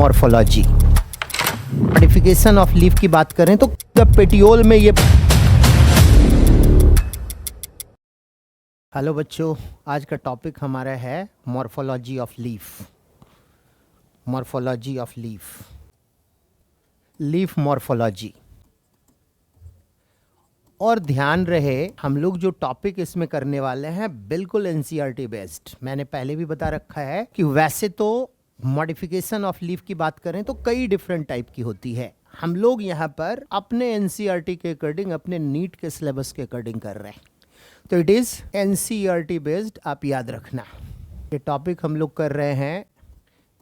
Morphology. Modification of leaf की बात करें तो पेटियोल में ये। हेलो बच्चों, आज का टॉपिक हमारा है morphology of leaf. Morphology of leaf, leaf morphology. और ध्यान रहे, हम लोग जो टॉपिक इसमें करने वाले हैं बिल्कुल एनसीईआरटी बेस्ड। मैंने पहले भी बता रखा है कि वैसे तो मॉडिफिकेशन ऑफ लीफ की बात करें तो कई डिफरेंट टाइप की होती है। हम लोग यहाँ पर अपने एनसीईआरटी के अकॉर्डिंग, अपने नीट के सिलेबस के अकॉर्डिंग कर रहे हैं, तो इट इज एनसीईआरटी बेस्ड। आप याद रखना, ये टॉपिक हम लोग कर रहे हैं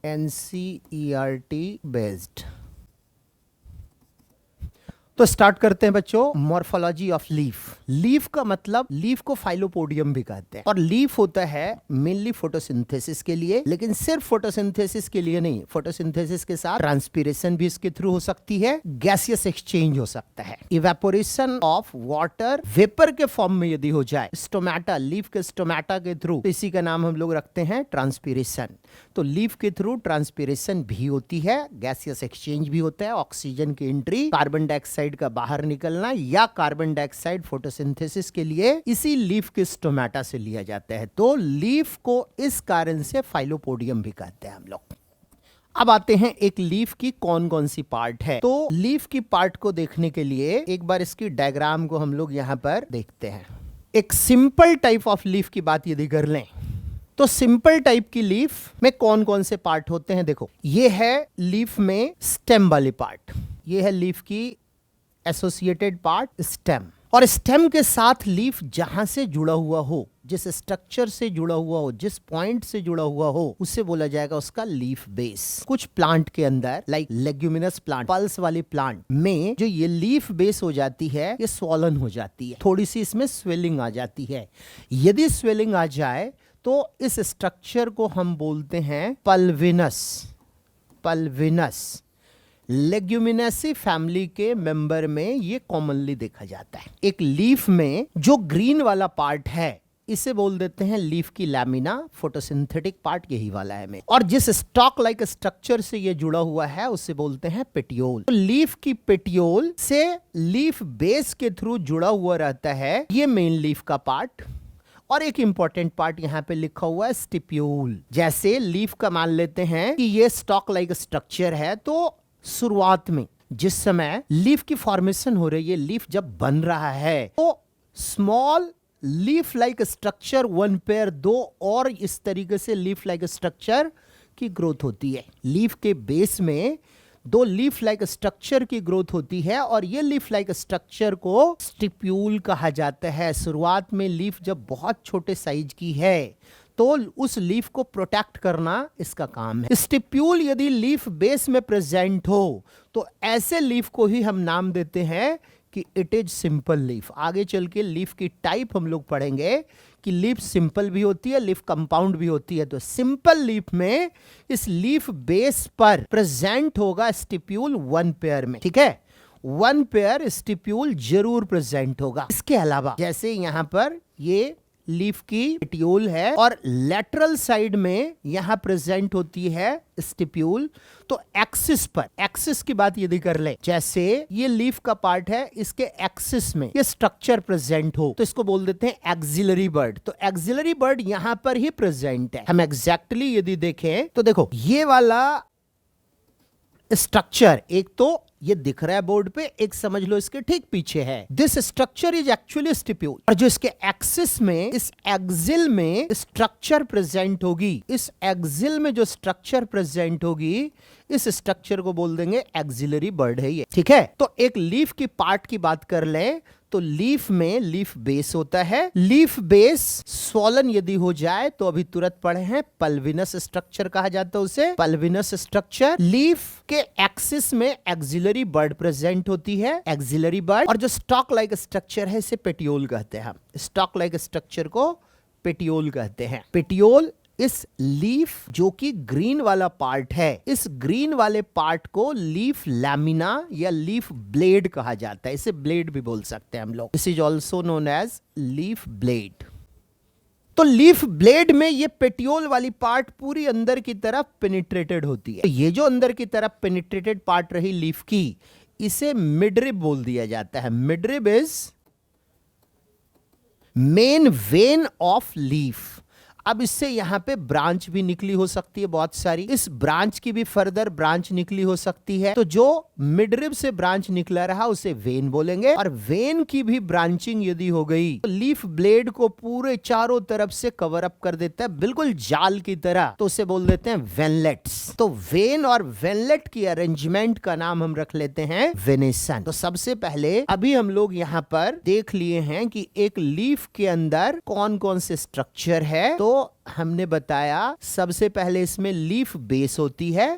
एनसीईआरटी बेस्ड। तो स्टार्ट करते हैं बच्चों, मॉर्फोलॉजी ऑफ लीफ। लीफ का मतलब, लीफ को फाइलोपोडियम भी कहते हैं, और लीफ होता है मेनली फोटोसिंथेसिस के लिए, लेकिन सिर्फ फोटोसिंथेसिस के लिए नहीं, फोटोसिंथेसिस के साथ ट्रांसपीरेशन भी इसके थ्रू हो सकती है, गैसियस एक्सचेंज हो सकता है, इवेपोरेशन ऑफ वाटर वेपर के फॉर्म में यदि हो जाए, स्टोमेटा, लीफ के स्टोमेटा के थ्रू, तो इसी का नाम हम लोग रखते हैं ट्रांसपीरेशन। तो लीफ के थ्रू ट्रांसपीरेशन भी होती है, गैसियस एक्सचेंज भी होता है, ऑक्सीजन की एंट्री, कार्बन डाइऑक्साइड का बाहर निकलना, या कार्बन डाइऑक्साइड फोटोसिंथेसिस के लिए इसी लीफ के स्टोमेटा से लिया जाता है। तो लीफ को इस कारण से फाइलोपोडियम भी कहते हैं हम लोग। अब आते हैं एक लीफ की कौन कौन सी पार्ट है। तो लीफ की पार्ट को देखने के लिए एक बार इसकी डायग्राम को हम लोग यहां पर देखते हैं। एक सिंपल टाइप ऑफ लीफ की बात यदि कर लें तो सिंपल टाइप की लीफ में कौन कौन से पार्ट होते हैं। देखो, ये है लीफ में स्टेम वाली पार्ट, ये है लीफ की एसोसिएटेड पार्ट स्टेम, और स्टेम के साथ लीफ जहां से जुड़ा हुआ हो, जिस स्ट्रक्चर से जुड़ा हुआ हो, जिस पॉइंट से जुड़ा हुआ हो, उससे बोला जाएगा उसका लीफ बेस। कुछ प्लांट के अंदर, लाइक लेग्यूमिनस प्लांट, पल्स वाली प्लांट में जो ये लीफ बेस हो जाती है, ये स्वॉलन हो जाती है, थोड़ी सी इसमें स्वेलिंग आ जाती है। यदि स्वेलिंग आ जाए तो इस स्ट्रक्चर को हम बोलते हैं पल्विनस। पल्विनस लेग्यूमिनेसी फैमिली के मेंबर में ये कॉमनली देखा जाता है। एक लीफ में जो ग्रीन वाला पार्ट है, इसे बोल देते हैं लीफ की लैमिना, फोटोसिंथेटिक पार्ट यही वाला है में, और जिस स्टॉक लाइक स्ट्रक्चर से ये जुड़ा हुआ है उसे बोलते हैं पेटियोल। तो लीफ की पेटियोल से लीफ बेस के थ्रू जुड़ा हुआ रहता है ये मेन लीफ का पार्ट। और एक इंपॉर्टेंट पार्ट यहाँ पे लिखा हुआ है स्टिप्यूल। जैसे लीफ का मान लेते हैं कि ये स्टॉक लाइक स्ट्रक्चर है, तो शुरुआत में जिस समय लीफ की फॉर्मेशन हो रही है, लीफ जब बन रहा है, तो small leaf like structure, one pair, दो और इस तरीके से लीफ लाइक स्ट्रक्चर की ग्रोथ होती है। लीफ के बेस में दो लीफ लाइक स्ट्रक्चर की ग्रोथ होती है, और ये लीफ लाइक स्ट्रक्चर को स्टिप्यूल कहा जाता है। शुरुआत में लीफ जब बहुत छोटे साइज की है तो उस लीफ को प्रोटेक्ट करना इसका काम है। स्टिप्यूल यदि लीफ बेस में प्रेजेंट हो तो ऐसे लीफ को ही हम नाम देते हैं कि इट इज सिंपल लीफ। आगे चल के लीफ की टाइप हम लोग पढ़ेंगे कि लीफ सिंपल भी होती है, लीफ कंपाउंड भी होती है। तो सिंपल लीफ में इस लीफ बेस पर प्रेजेंट होगा स्टिप्यूल वन पेयर में, ठीक है, वन पेयर स्टिप्यूल जरूर प्रेजेंट होगा। इसके अलावा जैसे यहां पर ये लीफ की पेटियोल है और लेटरल साइड में यहां प्रेजेंट होती है स्टिप्यूल, तो एक्सिस पर, एक्सिस की बात यदि कर ले, जैसे ये लीफ का पार्ट है, इसके एक्सिस में ये स्ट्रक्चर प्रेजेंट हो तो इसको बोल देते हैं एक्सिलरी बर्ड। तो एक्सिलरी बर्ड यहां पर ही प्रेजेंट है। हम एग्जैक्टली यदि देखें तो देखो, ये वाला स्ट्रक्चर एक तो ये दिख रहा है बोर्ड पे, एक समझ लो इसके ठीक पीछे है। This structure is actually stipule, और जो इसके एक्सिस में, इस एक्सिल में स्ट्रक्चर प्रेजेंट होगी, इस एक्सिल में जो स्ट्रक्चर प्रेजेंट होगी, इस स्ट्रक्चर को बोल देंगे एक्सिलरी बर्ड है ये, ठीक है। तो एक लीफ की पार्ट की बात कर ले तो लीफ में लीफ बेस होता है। लीफ बेस स्वॉलन यदि हो जाए तो अभी तुरंत पढ़े हैं पल्विनस स्ट्रक्चर कहा जाता है उसे, पल्विनस स्ट्रक्चर। लीफ के एक्सिस में एक्सिलरी बर्ड प्रेजेंट होती है, एक्सिलरी बर्ड, और जो स्टॉक लाइक स्ट्रक्चर है इसे पेटियोल कहते हैं। स्टॉक लाइक स्ट्रक्चर को पेटियोल कहते हैं। पेटियोल इस लीफ जो कि ग्रीन वाला पार्ट है, इस ग्रीन वाले पार्ट को लीफ लैमिना या लीफ ब्लेड कहा जाता है। इसे ब्लेड भी बोल सकते हैं हम लोग। This is also known as leaf blade. तो लीफ ब्लेड में ये पेटियोल वाली पार्ट पूरी अंदर की तरफ पेनिट्रेटेड होती है। तो ये जो अंदर की तरफ पेनिट्रेटेड पार्ट रही लीफ की, इसे मिडरिब बोल दिया जाता है। Midrib is main vein of leaf. अब इससे यहां पे ब्रांच भी निकली हो सकती है बहुत सारी, इस ब्रांच की भी फर्दर ब्रांच निकली हो सकती है। तो जो मिडरिब से ब्रांच निकला रहा उसे वेन बोलेंगे, और वेन की भी ब्रांचिंग यदि हो गई तो लीफ ब्लेड को पूरे चारों तरफ से कवर अप कर देता है, बिल्कुल जाल की तरह, तो उसे बोल देते हैं वेनलेट्स। तो वेन और वेनलेट की अरेंजमेंट का नाम हम रख लेते हैं वेनेसन। तो सबसे पहले अभी हम लोग यहाँ पर देख लिए हैं कि एक लीफ के अंदर कौन कौन से स्ट्रक्चर है। तो हमने बताया सबसे पहले इसमें लीफ बेस होती है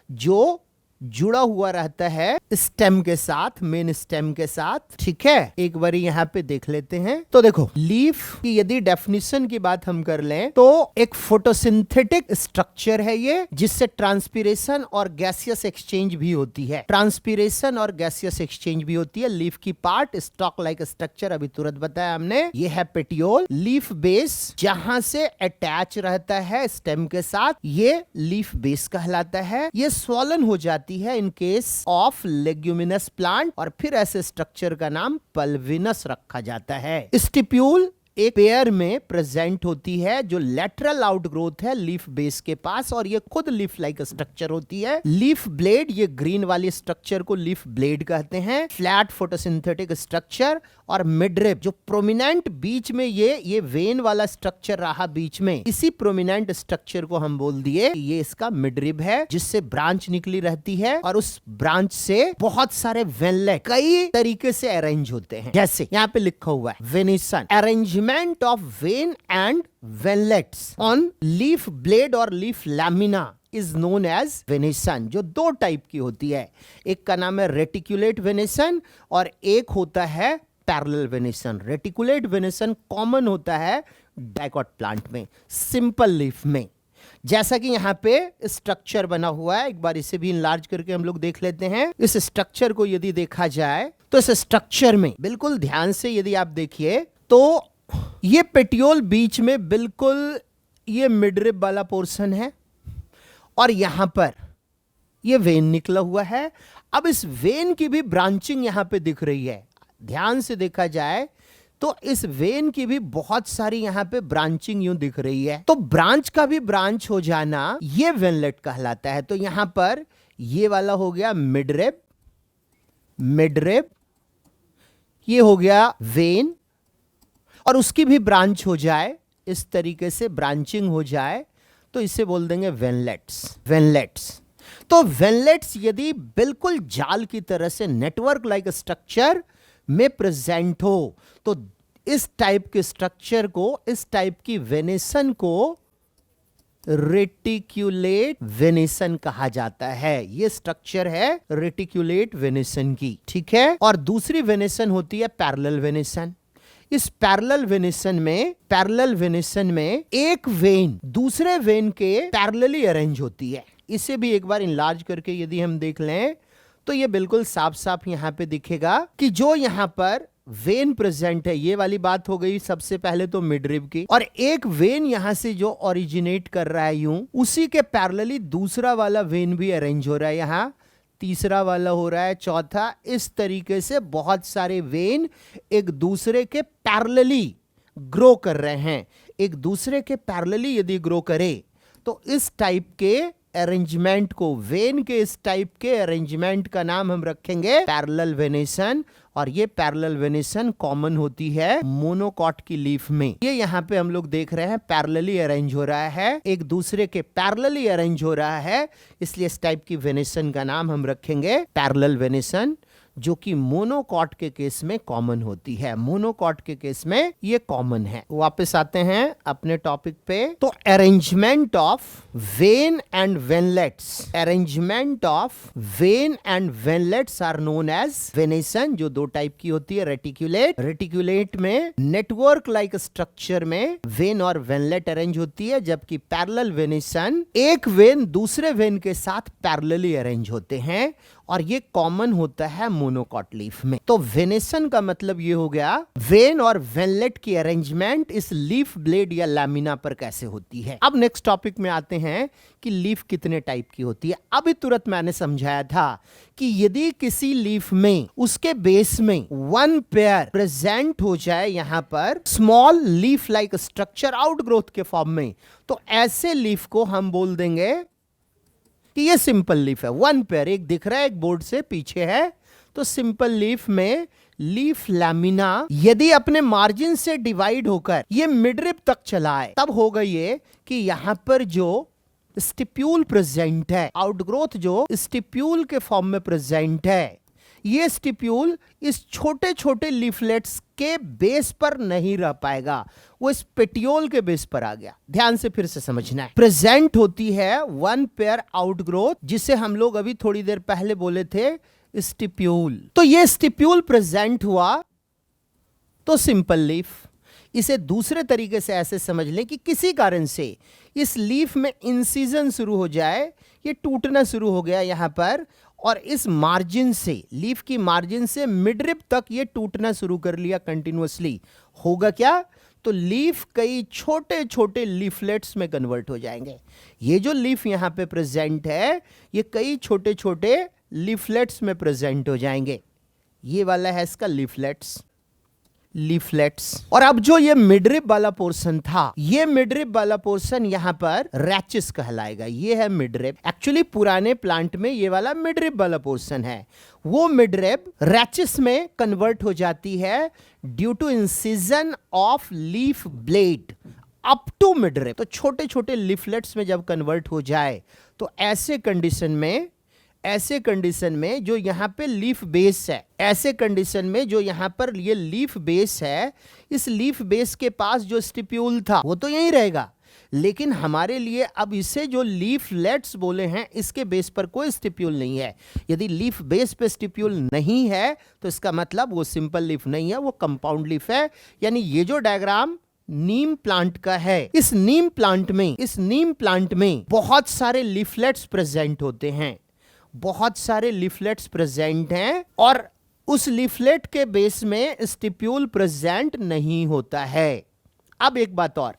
जो जुड़ा हुआ रहता है स्टेम के साथ, मेन स्टेम के साथ। ठीक है, एक बार यहाँ पे देख लेते हैं। तो देखो, लीफ की यदि डेफिनेशन की बात हम कर लें तो एक फोटोसिंथेटिक स्ट्रक्चर है ये, जिससे ट्रांसपीरेशन और गैसियस एक्सचेंज भी होती है। ट्रांसपीरेशन और गैसियस एक्सचेंज भी होती है। लीफ की पार्ट स्टॉक लाइक स्ट्रक्चर अभी तुरंत बताया हमने, ये है पेटियोल। लीफ बेस जहां से अटैच रहता है स्टेम के साथ, ये लीफ बेस कहलाता है। ये स्वॉलन हो जाती है in case of leguminous plant, और फिर ऐसे स्ट्रक्चर का नाम पल्विनस रखा जाता है। स्टिप्यूल एक पेयर में प्रेजेंट होती है जो लेटरल आउटग्रोथ है लीफ बेस के पास, और ये खुद लीफ लाइक स्ट्रक्चर होती है। लीफ ब्लेड, ये ग्रीन वाली स्ट्रक्चर को लीफ ब्लेड कहते हैं। फ्लैट फोटोसिंथेटिक स्ट्रक्चर, और मिडरिब जो प्रोमिनेंट बीच में ये वेन वाला स्ट्रक्चर रहा बीच में, इसी प्रोमिनेंट स्ट्रक्चर को हम बोल दिए ये इसका मिडरिब है, जिससे ब्रांच निकली रहती है, और उस ब्रांच से बहुत सारे वेनलेट कई तरीके से अरेंज होते हैं। जैसे यहाँ पे लिखा हुआ है venation, arrangement of vein and veinlets on leaf blade और leaf lamina is known as venation, जो दो टाइप की होती है। एक का नाम है रेटिकुलेट वेनेसन और एक होता है parallel venation. Reticulate venation common होता है डाइकॉट प्लांट में, सिंपल लीफ में। जैसा कि यहाँ पे स्ट्रक्चर बना हुआ है, एक बार इसे भी इनलार्ज करके हम लोग देख लेते हैं। इस स्ट्रक्चर को यदि देखा जाए तो इस स्ट्रक्चर में बिल्कुल ध्यान से यदि आप देखिए तो ये पेटियोल बीच में बिल्कुल ये मिडरिब वाला पोर्शन है, और यहां पर ये वेन निकला हुआ है। अब इस वेन की भी ब्रांचिंग यहां पे दिख रही है। ध्यान से देखा जाए तो इस वेन की भी बहुत सारी यहां पे ब्रांचिंग यूं दिख रही है। तो ब्रांच का भी ब्रांच हो जाना ये वेनलेट कहलाता है। तो यहां पर ये वाला हो गया मिडरिब, मिडरिब, ये हो गया वेन, और उसकी भी ब्रांच हो जाए, इस तरीके से ब्रांचिंग हो जाए तो इसे बोल देंगे वेनलेट्स। वेनलेट्स, तो वेनलेट्स यदि बिल्कुल जाल की तरह से नेटवर्क लाइक स्ट्रक्चर में प्रेजेंट हो तो इस टाइप के स्ट्रक्चर को, इस टाइप की वेनेसन को रेटिकुलेट वेनेसन कहा जाता है। ये स्ट्रक्चर है रेटिकुलेट वेनेसन की, ठीक है। और दूसरी वेनेसन होती है पैरेलल वेनेसन। इस पैरेलल वेनेसन में एक वेन दूसरे वेन के पैरेलली अरेंज होती है। इसे भी एक बार इनलार्ज करके यदि हम देख लें तो ये बिल्कुल साफ साफ यहां पे दिखेगा कि जो यहां पर वेन प्रेजेंट है, ये वाली बात हो गई सबसे पहले तो मिडरिब की, और एक वेन यहां से जो ओरिजिनेट कर रहा है यूं, उसी के पैरेलली दूसरा वाला वेन भी अरेंज हो रहा है। यहां तीसरा वाला हो रहा है, चौथा, इस तरीके से बहुत सारे वेन एक दूसरे के पैरेलली ग्रो कर रहे हैं। एक दूसरे के पैरेलली यदि ग्रो करे तो इस टाइप के अरेंजमेंट को, वेन के इस टाइप के अरेंजमेंट का नाम हम रखेंगे पैरेलल वेनेसन। और ये पैरेलल वेनेसन कॉमन होती है मोनोकॉट की लीफ में। ये यहाँ पे हम लोग देख रहे हैं पैरेलली अरेंज हो रहा है, एक दूसरे के पैरेलली अरेंज हो रहा है, इसलिए इस टाइप की वेनेसन का नाम हम रखेंगे पैरेलल वेनेसन, जो कि मोनोकॉट के केस में कॉमन होती है। मोनोकॉट के केस में ये कॉमन है। वापस आते हैं अपने टॉपिक पे। तो arrangement of vein and veinlets, arrangement of vein and veinlets are known as venation, जो दो टाइप की होती है। रेटिकुलेट, रेटिकुलेट में नेटवर्क लाइक स्ट्रक्चर में वेन और वेनलेट अरेंज होती है, जबकि पैरेलल वेनेसन एक वेन दूसरे वेन के साथ पैरेलली अरेंज होते हैं, और ये कॉमन होता है मोनोकॉट लीफ में। तो वेनेसन का मतलब ये हो गया वेन और वेनलेट की अरेंजमेंट इस लीफ ब्लेड या लैमिना पर कैसे होती है। अब नेक्स्ट टॉपिक में आते हैं कि लीफ कितने टाइप की होती है। अभी तुरंत मैंने समझाया था कि यदि किसी लीफ में उसके बेस में वन पेयर प्रेजेंट हो जाए यहां पर small leaf like structure outgrowth के फॉर्म में, तो ऐसे लीफ को हम बोल देंगे कि ये सिंपल लीफ है। वन पेयर एक दिख रहा है, एक बोर्ड से पीछे है, तो सिंपल लीफ में लीफ लैमिना यदि अपने मार्जिन से डिवाइड होकर ये मिडरिब तक चला है, तब होगा ये कि यहां पर जो स्टिप्यूल प्रेजेंट है, आउटग्रोथ जो स्टिप्यूल के फॉर्म में प्रेजेंट है, ये स्टिप्यूल इस छोटे छोटे लीफलेट्स के बेस पर नहीं रह पाएगा, वो इस पेटियोल के बेस पर आ गया। ध्यान से फिर से समझना है। प्रेजेंट होती है वन पेयर आउटग्रोथ, जिसे हम लोग अभी थोड़ी देर पहले बोले थे स्टिप्यूल। तो ये स्टिप्यूल प्रेजेंट हुआ तो सिंपल लीफ। इसे दूसरे तरीके से ऐसे समझ लें कि किसी कारण से इस लीफ में इंसिजन शुरू हो जाए, ये टूटना शुरू हो गया यहां पर, और इस मार्जिन से, लीफ की मार्जिन से मिडरिब तक ये टूटना शुरू कर लिया कंटिन्यूअसली, होगा क्या? तो लीफ कई छोटे छोटे लीफलेट्स में कन्वर्ट हो जाएंगे। ये जो लीफ यहां पे प्रेजेंट है, ये कई छोटे छोटे लीफलेट्स में प्रेजेंट हो जाएंगे। ये वाला है इसका लीफलेट्स। और अब जो ये मिडरिब वाला पोर्शन था, ये मिडरिब वाला पोर्शन यहां पर रैचिस कहलाएगा। ये है मिडरिब। एक्चुअली पुराने प्लांट में ये वाला मिडरिब वाला पोर्शन है, वो मिडरिब रैचिस में कन्वर्ट हो जाती है due to incision of leaf blade up to midrib. तो छोटे छोटे लीफलेट्स में जब कन्वर्ट हो जाए, तो ऐसे कंडीशन में जो यहां पे लीफ बेस है, ऐसे कंडीशन में जो यहां पर ये लीफ बेस है, इस लीफ बेस के पास जो स्टिप्यूल था वो तो यहीं रहेगा, लेकिन हमारे लिए अब इसे जो लीफलेट्स बोले हैं, इसके बेस पर कोई स्टिप्यूल नहीं है। यदि लीफ बेस पे स्टिप्यूल नहीं है तो इसका मतलब वो सिंपल लीफ नहीं है, वो कंपाउंड लीफ है। यानी ये जो डायग्राम नीम प्लांट का है, इस नीम प्लांट में बहुत सारे लीफलेट्स प्रेजेंट होते हैं, बहुत सारे लीफलेट्स प्रेजेंट हैं, और उस लीफलेट के बेस में स्टिप्यूल प्रेजेंट नहीं होता है। अब एक बात और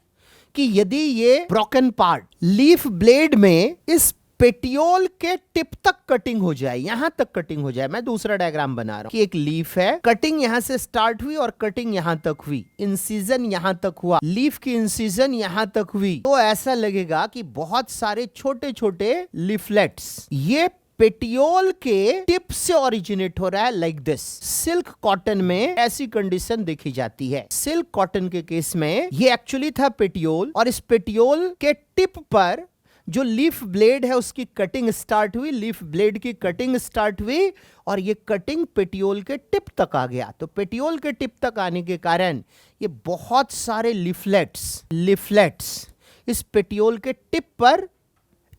कि यदि ये ब्रोकन पार्ट लीफ ब्लेड में इस पेटियोल के टिप तक कटिंग हो जाए, यहां तक कटिंग हो जाए, मैं दूसरा डायग्राम बना रहा हूं कि एक लीफ है, कटिंग यहां से स्टार्ट हुई और कटिंग यहां तक हुई, इंसिजन यहां तक हुआ, लीफ की इंसिजन यहां तक हुई, तो ऐसा लगेगा कि बहुत सारे छोटे छोटे लीफलेट्स ये पेटियोल के टिप से ओरिजिनेट हो रहा है, लाइक दिस। सिल्क कॉटन में ऐसी कंडीशन देखी जाती है। सिल्क कॉटन के केस में ये एक्चुअली था पेटियोल, और इस पेटियोल के टिप पर जो लीफ ब्लेड है उसकी कटिंग स्टार्ट हुई, लीफ ब्लेड की कटिंग स्टार्ट हुई, और ये कटिंग पेटियोल के टिप तक आ गया। तो पेटियोल के टिप तक आने के कारण ये बहुत सारे लीफलेट्स इस पेटियोल के टिप पर,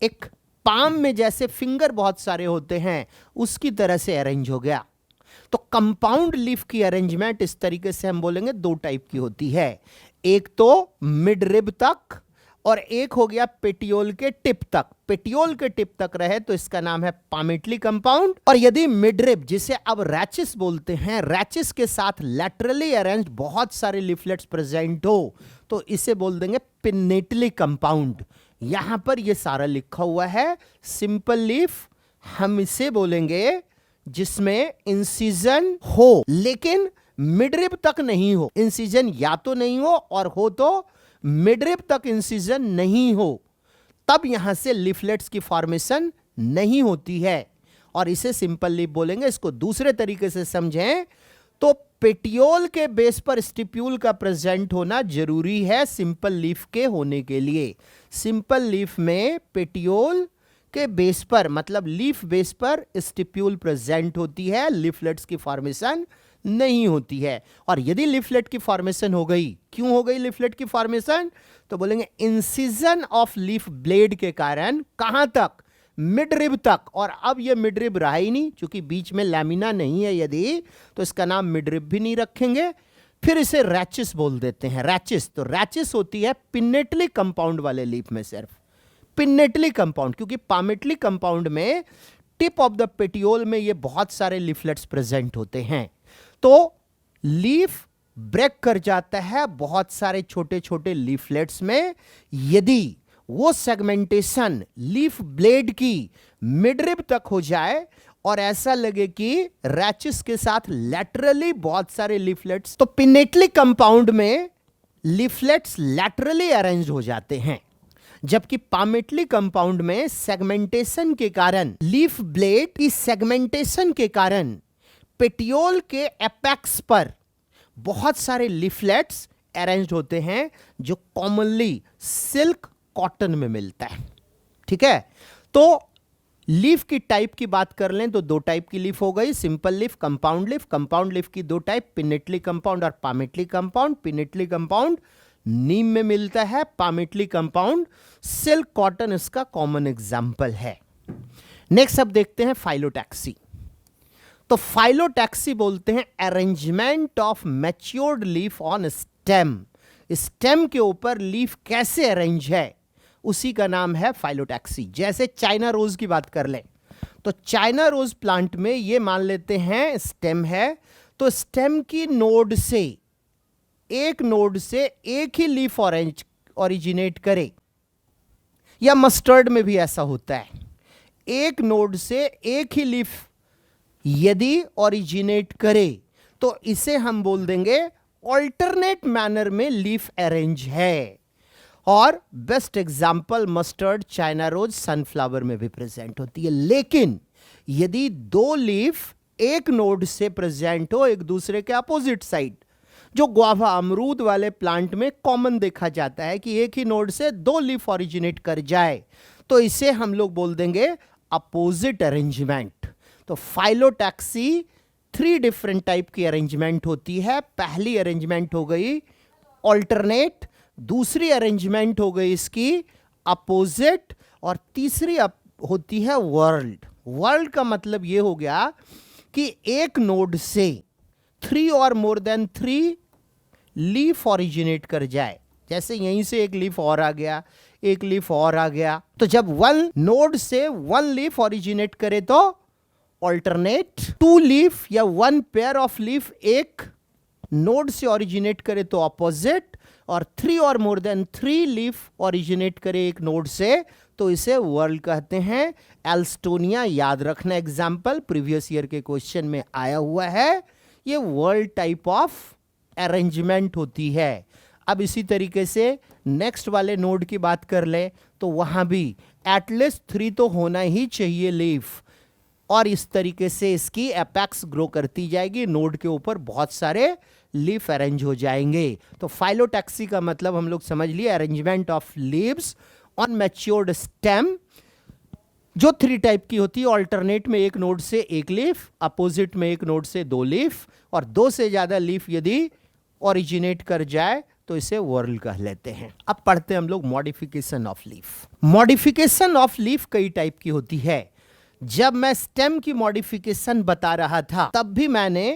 एक पाम में जैसे फिंगर बहुत सारे होते हैं उसकी तरह से अरेंज हो गया। तो कंपाउंड लीफ की अरेंजमेंट इस तरीके से हम बोलेंगे दो टाइप की होती है, एक तो मिडरिब तक और एक हो गया पेटियोल के टिप तक। पेटियोल के टिप तक रहे तो इसका नाम है पामेटली कंपाउंड, और यदि मिडरिब, जिसे अब रैचिस बोलते हैं, रैचिस के साथ लैटरली अरेंज्ड बहुत सारे लीफलेट्स प्रेजेंट हो, तो इसे बोल देंगे पिनेटली कंपाउंड। यहां पर ये सारा लिखा हुआ है सिंपल लीफ, हम इसे बोलेंगे जिसमें इंसिजन हो लेकिन मिडरिब तक नहीं हो। इंसिजन या तो नहीं हो और हो तो मिडरिब तक इंसिजन नहीं हो, तब यहां से लीफलेट्स की फॉर्मेशन नहीं होती है, और इसे सिंपल लीफ बोलेंगे। इसको दूसरे तरीके से समझें तो पेटियोल के बेस पर स्टिप्यूल का प्रेजेंट होना जरूरी है सिंपल लीफ के होने के लिए। सिंपल लीफ में पेटियोल के बेस पर, मतलब लीफ बेस पर स्टिप्यूल प्रेजेंट होती है, लीफलेट्स की फॉर्मेशन नहीं होती है। और यदि लीफलेट की फॉर्मेशन हो गई, क्यों हो गई लीफलेट की फॉर्मेशन? तो बोलेंगे इंसिजन ऑफ लीफ ब्लेड के कारण। कहां तक? मिडरिब तक। और अब ये मिडरिब रहा ही नहीं, क्योंकि बीच में लैमिना नहीं है यदि, तो इसका नाम मिडरिब भी नहीं रखेंगे, फिर इसे रैचिस बोल देते हैं। रैचिस, तो रैचिस होती है पिनेटली कंपाउंड वाले लीफ में सिर्फ पिनेटली कंपाउंड, क्योंकि पामेटली कंपाउंड में टिप ऑफ द पेटियोल में ये बहुत सारे लीफलेट्स प्रेजेंट होते हैं। तो लीफ ब्रेक कर जाता है बहुत सारे छोटे छोटे लीफलेट्स में। यदि वो सेगमेंटेशन लीफ ब्लेड की मिडरिब तक हो जाए और ऐसा लगे कि रैचेस के साथ लैटरली बहुत सारे लीफलेट्स, तो पिनेटली कंपाउंड में लीफलेट्स लैटरली अरेंज हो जाते हैं, जबकि पामेटली कंपाउंड में सेगमेंटेशन के कारण, लीफ ब्लेड की सेगमेंटेशन के कारण पेटियोल के एपेक्स पर बहुत सारे लीफलेट्स अरेंज होते हैं, जो कॉमनली सिल्क कॉटन में मिलता है। ठीक है, तो लीफ की टाइप की बात कर लें तो दो टाइप की लीफ हो गई, simple leaf, compound leaf. Compound leaf की दो टाइप, पिनेटली कंपाउंड और पामेटली कंपाउंड। पिनेटली कंपाउंड नीम में मिलता है, पामेटली कंपाउंड सिल्क कॉटन इसका कॉमन एग्जाम्पल है। नेक्स्ट अब देखते हैं फाइलोटैक्सी। तो फाइलोटैक्सी बोलते हैं arrangement of matured leaf on stem. Stem के ऊपर लीफ कैसे अरेंज है, उसी का नाम है फाइलोटैक्सी। जैसे चाइना रोज की बात कर लें तो चाइना रोज प्लांट में ये मान लेते हैं स्टेम है, तो स्टेम की नोड से, एक नोड से एक ही लीफ ऑरेंज ओरिजिनेट करे, या मस्टर्ड में भी ऐसा होता है, एक नोड से एक ही लीफ यदि ओरिजिनेट करे तो इसे हम बोल देंगे ऑल्टरनेट मैनर में लीफ अरेंज है। और best example mustard, China rose, sunflower में भी प्रेजेंट होती है। लेकिन यदि दो लीफ एक नोड से प्रेजेंट हो एक दूसरे के अपोजिट साइड, जो गुआवा अमरूद वाले प्लांट में कॉमन देखा जाता है कि एक ही नोड से दो लीफ ओरिजिनेट कर जाए, तो इसे हम लोग बोल देंगे अपोजिट अरेंजमेंट। तो फाइलोटैक्सी 3 डिफरेंट टाइप की अरेंजमेंट होती है। पहली अरेंजमेंट हो गई ऑल्टरनेट, दूसरी अरेंजमेंट हो गई इसकी अपोजिट, और तीसरी होती है वर्ल्ड। वर्ल्ड का मतलब यह हो गया कि एक नोड से 3 और मोर देन 3 लीफ ओरिजिनेट कर जाए। जैसे यहीं से एक लीफ और आ गया, एक लीफ और आ गया, तो जब वन नोड से 1 लीफ ओरिजिनेट करे तो ऑल्टरनेट, 2 लीफ या 1 पेयर ऑफ लीफ एक नोड से ओरिजिनेट करे तो अपोजिट, और 3 और मोर देन 3 लीफ ओरिजिनेट करे एक नोड से तो इसे वर्ल्ड कहते हैं। एल्स्टोनिया याद रखना एग्जाम्पल, प्रीवियस ईयर के क्वेश्चन में आया हुआ है। ये वर्ल्ड टाइप ऑफ अरेंजमेंट होती है। अब इसी तरीके से नेक्स्ट वाले नोड की बात कर ले तो वहां भी एटलीस्ट 3 तो होना ही चाहिए लीफ, और इस तरीके से इसकी एपेक्स ग्रो करती जाएगी, नोड के ऊपर बहुत सारे लीफ अरेंज हो जाएंगे। तो फाइलोटैक्सी का मतलब हम लोग समझ लिए, arrangement of leaves on matured stem, जो 3 टाइप की होती है। ऑल्टरनेट में एक नोड से एक लीफ, अपोजिट में एक नोड से 2 लीफ, और 2 से ज्यादा लीफ यदि ओरिजिनेट कर जाए तो इसे वर्ल्ड कह लेते हैं। अब पढ़ते हैं हम लोग modification of leaf. Modification of leaf कई टाइप की होती है। जब मैं स्टेम की मॉडिफिकेशन बता रहा था तब भी मैंने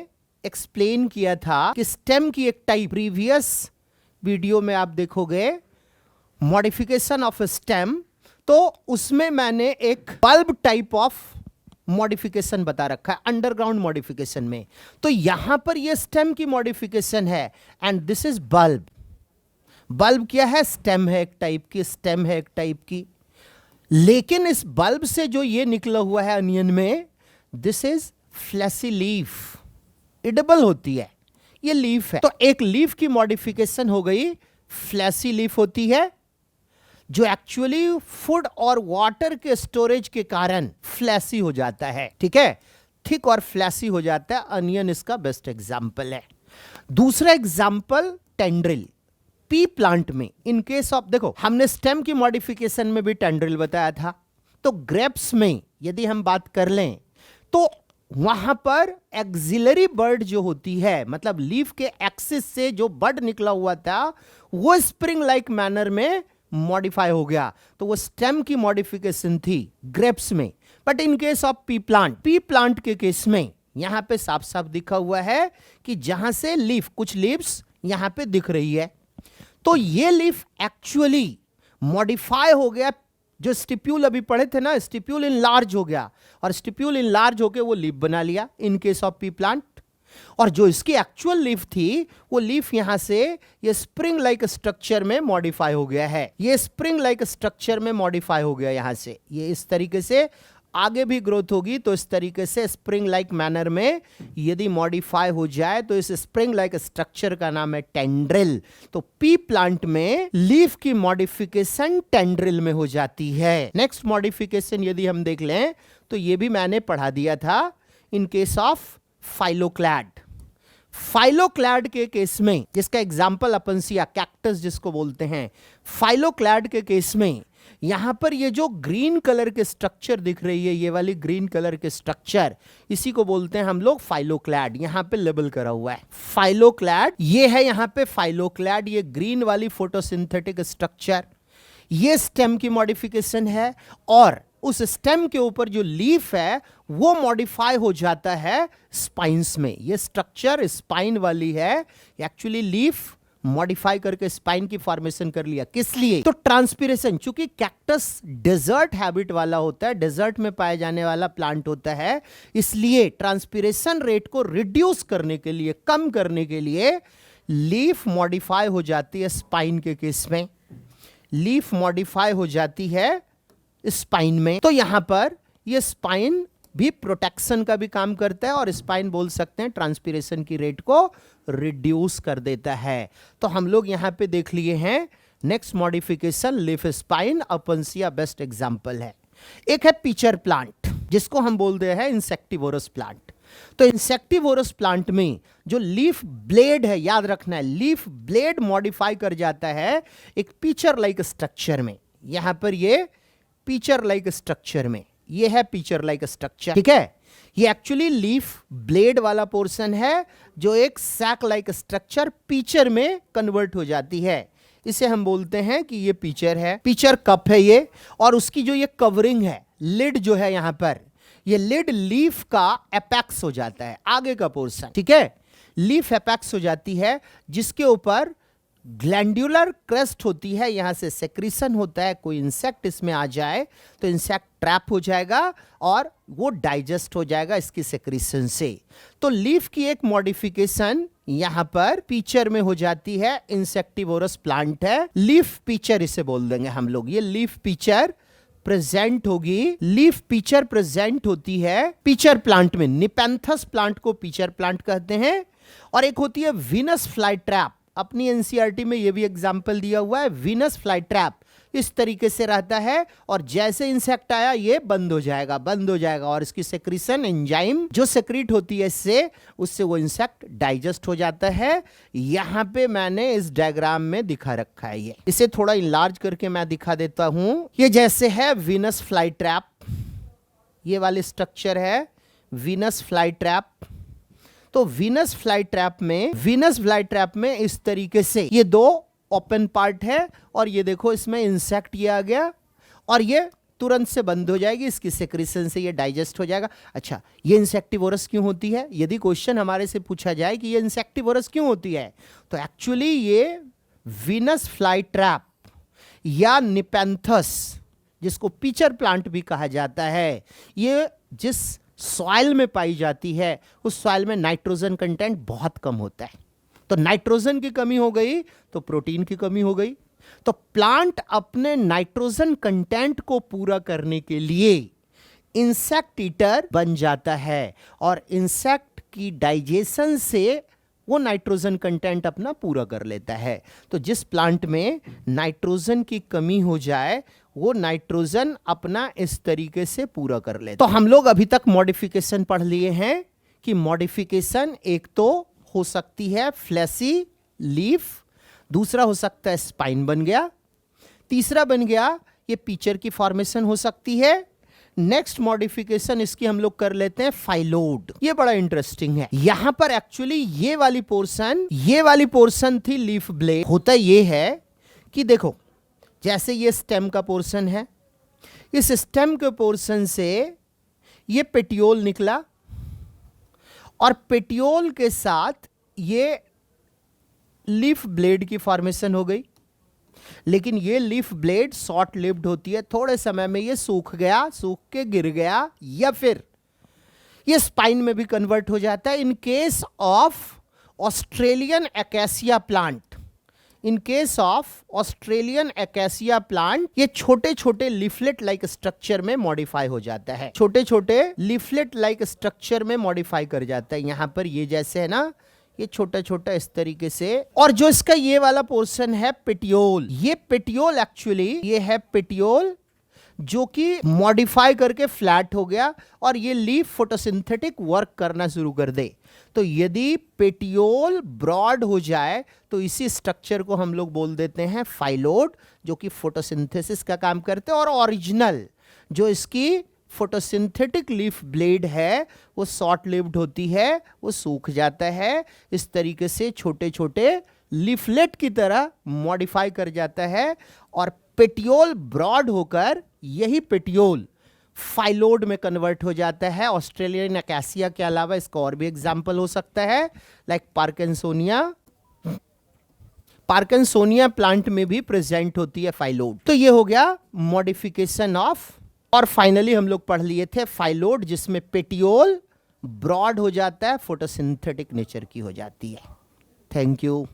एक्सप्लेन किया था कि स्टेम की एक टाइप, प्रीवियस वीडियो में आप देखोगे मॉडिफिकेशन ऑफ स्टेम, तो उसमें मैंने एक बल्ब टाइप ऑफ मॉडिफिकेशन बता रखा है अंडरग्राउंड मॉडिफिकेशन में। तो यहां पर ये स्टेम की मॉडिफिकेशन है and this is bulb. Bulb क्या है? स्टेम है एक टाइप की, स्टेम है एक टाइप की। लेकिन इस बल्ब से जो ये निकला हुआ है अनियन में, this is fleshy leaf, edible होती है, ये लीफ है। तो एक लीफ की मॉडिफिकेशन हो गई, फ्लैसी लीफ होती है, जो एक्चुअली फूड और वाटर के स्टोरेज के कारण फ्लैसी हो जाता है। ठीक है, थिक और फ्लैसी हो जाता है। अनियन इसका बेस्ट एग्जाम्पल है। दूसरा एग्जाम्पल टेंड्रिल, पी प्लांट में। इन केस ऑफ, देखो हमने स्टेम की मॉडिफिकेशन में भी टेंड्रिल बताया था, तो ग्रेप्स में यदि हम बात कर लें तो वहां पर एक्सिलरी बर्ड जो होती है, मतलब लीफ के एक्सिस से जो बर्ड निकला हुआ था वो स्प्रिंग लाइक मैनर में मॉडिफाई हो गया, तो वो स्टेम की मॉडिफिकेशन थी ग्रेप्स में। But in case of P plant के केस में यहां पे साफ साफ दिखा हुआ है कि जहां से लीफ, कुछ लीव्स यहां पे दिख रही है, तो ये लीफ एक्चुअली मॉडिफाई हो गया जो स्टिप्यूल अभी पढ़े थे ना, स्टिप्यूल इनलार्ज हो गया और स्टिप्यूल इनलार्ज होके वो लीफ बना लिया in case of P plant. और जो इसकी एक्चुअल लीफ थी वो लीफ यहां से ये स्प्रिंग लाइक स्ट्रक्चर में मॉडिफाई हो गया है, ये स्प्रिंग लाइक स्ट्रक्चर में मॉडिफाई हो गया यहां से, ये इस तरीके से आगे भी ग्रोथ होगी। तो इस तरीके से स्प्रिंग लाइक मैनर में यदि मॉडिफाई हो जाए तो इस स्प्रिंग लाइक स्ट्रक्चर का नाम है टेंड्रिल। तो पी प्लांट में लीफ की मॉडिफिकेशन टेंड्रिल में हो जाती है। नेक्स्ट मॉडिफिकेशन यदि हम देख लें तो ये भी मैंने पढ़ा दिया था in case of phylloclade. Phylloclade के केस में, जिसका एग्जाम्पल अपनसिया कैक्टस जिसको बोलते हैं, फाइलोक्लैड के केस में यहां पर ये जो ग्रीन कलर के स्ट्रक्चर दिख रही है, ये वाली ग्रीन कलर के स्ट्रक्चर, इसी को बोलते हैं हम लोग फाइलोक्लैड। यहां पे लेबल करा हुआ है फाइलोक्लैड, ये है यहां पे फाइलोक्लैड, ये ग्रीन वाली फोटोसिंथेटिक स्ट्रक्चर, ये स्टेम की मॉडिफिकेशन है। और उस स्टेम के ऊपर जो लीफ है वो मॉडिफाई हो जाता है स्पाइन्स में। ये स्ट्रक्चर स्पाइन वाली है, एक्चुअली लीफ मॉडिफाई करके स्पाइन की फॉर्मेशन कर लिया। किस लिए? तो ट्रांसपिरेशन, चूंकि कैक्टस डेजर्ट हैबिट वाला होता है, डेजर्ट में पाया जाने वाला प्लांट होता है, इसलिए ट्रांसपिरेशन रेट को रिड्यूस करने के लिए, कम करने के लिए लीफ मॉडिफाई हो जाती है स्पाइन के केस में, लीफ मॉडिफाई हो जाती है स्पाइन में। तो यहां पर ये स्पाइन भी प्रोटेक्शन का भी काम करता है और स्पाइन बोल सकते हैं ट्रांसपिरेशन की रेट को रिड्यूस कर देता है। तो हम लोग यहां पे देख लिए हैं नेक्स्ट मॉडिफिकेशन लीफ स्पाइन, अपनसिया बेस्ट एग्जांपल है। एक है पिचर प्लांट जिसको हम बोलते हैं इंसेक्टिवोरस प्लांट। तो इंसेक्टिवोरस प्लांट में जो लीफ ब्लेड है, याद रखना है, लीफ ब्लेड मॉडिफाई कर जाता है एक पिचर लाइक स्ट्रक्चर में। यहां पर ये पिचर लाइक स्ट्रक्चर में, ये है पिचर लाइक स्ट्रक्चर, ठीक है। ये एक्चुअली लीफ ब्लेड वाला पोर्शन है जो एक सैक लाइक स्ट्रक्चर पिचर में कन्वर्ट हो जाती है। इसे हम बोलते हैं कि ये पिचर है, पिचर कप है ये। और उसकी जो ये कवरिंग है, लिड जो है यहां पर, ये लिड लीफ का एपेक्स हो जाता है, आगे का पोर्शन, ठीक है। लीफ एपेक्स हो जाती है जिसके ऊपर ग्लैंडुलर क्रेस्ट होती है, यहां से सेक्रीशन होता है। कोई इंसेक्ट इसमें आ जाए तो इंसेक्ट ट्रैप हो जाएगा और वो डाइजेस्ट हो जाएगा इसकी सेक्रीशन से। तो लीफ की एक मॉडिफिकेशन यहां पर पिचर में हो जाती है, इंसेक्टिवोरस प्लांट है, लीफ पिचर इसे बोल देंगे हम लोग। ये लीफ पिचर प्रेजेंट होगी, लीफ पिचर प्रेजेंट होती है पिचर प्लांट में। निपेंथस प्लांट को पिचर प्लांट कहते हैं। और एक होती है वीनस फ्लाई ट्रैप, अपनी एनसीईआरटी में ये भी एग्जाम्पल दिया हुआ है। वीनस फ्लाई ट्रैप इस तरीके से रहता है और जैसे इंसेक्ट आया ये बंद हो जाएगा, बंद हो जाएगा और इसकी सेक्रीशन एंजाइम जो सेक्रीट होती है इससे, उससे वो इंसेक्ट डाइजेस्ट हो जाता है। यहां पे मैंने इस डायग्राम में दिखा रखा है, ये इसे थोड़ा इनलार्ज करके मैं दिखा देता हूं। ये जैसे है वीनस फ्लाई ट्रैप, ये वाली स्ट्रक्चर है वीनस फ्लाई ट्रैप। तो वीनस फ्लाई ट्रैप में इस तरीके से ये दो ओपन पार्ट है और ये देखो इसमें इंसेक्ट ये आ गया और ये तुरंत से बंद हो जाएगी, इसकी सेक्रीशन से ये डाइजेस्ट हो जाएगा। अच्छा, ये इंसेक्टिवोरस क्यों होती है? यदि क्वेश्चन हमारे से पूछा जाए कि ये इंसेक्टिवोरस क्यों होती है, तो एक्चुअली ये वीनस फ्लाई ट्रैप या निपेंथस, जिसको पिचर प्लांट भी कहा जाता है, ये जिस सॉइल में पाई जाती है उस सॉइल में नाइट्रोजन कंटेंट बहुत कम होता है। तो नाइट्रोजन की कमी हो गई तो प्रोटीन की कमी हो गई। तो प्लांट अपने नाइट्रोजन कंटेंट को पूरा करने के लिए इंसेक्ट ईटर बन जाता है और इंसेक्ट की डाइजेशन से वो नाइट्रोजन कंटेंट अपना पूरा कर लेता है। तो जिस प्लांट में नाइट्रोजन की कमी हो जाए वो नाइट्रोजन अपना इस तरीके से पूरा कर लेता है। तो हम लोग अभी तक मॉडिफिकेशन पढ़ लिए हैं कि मॉडिफिकेशन एक तो हो सकती है फ्लैसी लीफ, दूसरा हो सकता है स्पाइन बन गया, तीसरा बन गया ये पिचर की फॉर्मेशन हो सकती है। नेक्स्ट मॉडिफिकेशन इसकी हम लोग कर लेते हैं फाइलोड। ये बड़ा इंटरेस्टिंग है। यहां पर एक्चुअली ये वाली पोर्शन थी लीफ ब्लेड। होता ये है कि देखो, जैसे ये स्टेम का पोर्शन है, इस स्टेम के पोर्शन से ये पेटियोल निकला और पेटियोल के साथ ये लीफ ब्लेड की फॉर्मेशन हो गई। लेकिन ये लीफ ब्लेड शॉर्ट लिव्ड होती है, थोड़े समय में ये सूख गया, सूख के गिर गया, या फिर ये स्पाइन में भी कन्वर्ट हो जाता है। In case of Australian acacia plant, in case of Australian acacia plant, ये छोटे छोटे लीफलेट लाइक स्ट्रक्चर में मॉडिफाई हो जाता है, छोटे छोटे लीफलेट लाइक स्ट्रक्चर में मॉडिफाई कर जाता है। यहां पर ये जैसे है ना, ये छोटा छोटा इस तरीके से। और जो इसका ये वाला पोर्शन है पेटियोल, ये पेटियोल एक्चुअली ये है पेटियोल जो कि मॉडिफाई करके फ्लैट हो गया और ये लीफ फोटोसिंथेटिक वर्क करना शुरू कर दे। तो यदि पेटियोल ब्रॉड हो जाए तो इसी स्ट्रक्चर को हम लोग बोल देते हैं फाइलोड, जो कि फोटोसिंथेसिस का काम करते हैं। और ओरिजिनल जो इसकी फोटोसिंथेटिक लीफ ब्लेड है वो शॉर्ट लिव्ड होती है, वो सूख जाता है, इस तरीके से छोटे छोटे लीफलेट की तरह मॉडिफाई कर जाता है और पेटियोल ब्रॉड होकर यही पेटियोल फाइलोड में कन्वर्ट हो जाता है। ऑस्ट्रेलियन एकेसिया के अलावा इसका और भी एग्जाम्पल हो सकता है, लाइक पार्किंसोनिया प्लांट में भी प्रेजेंट होती है फाइलोड। तो ये हो गया मॉडिफिकेशन ऑफ। और फाइनली हम लोग पढ़ लिए थे फाइलोड, जिसमें पेटियोल ब्रॉड हो जाता है, फोटोसिंथेटिक नेचर की हो जाती है। Thank you.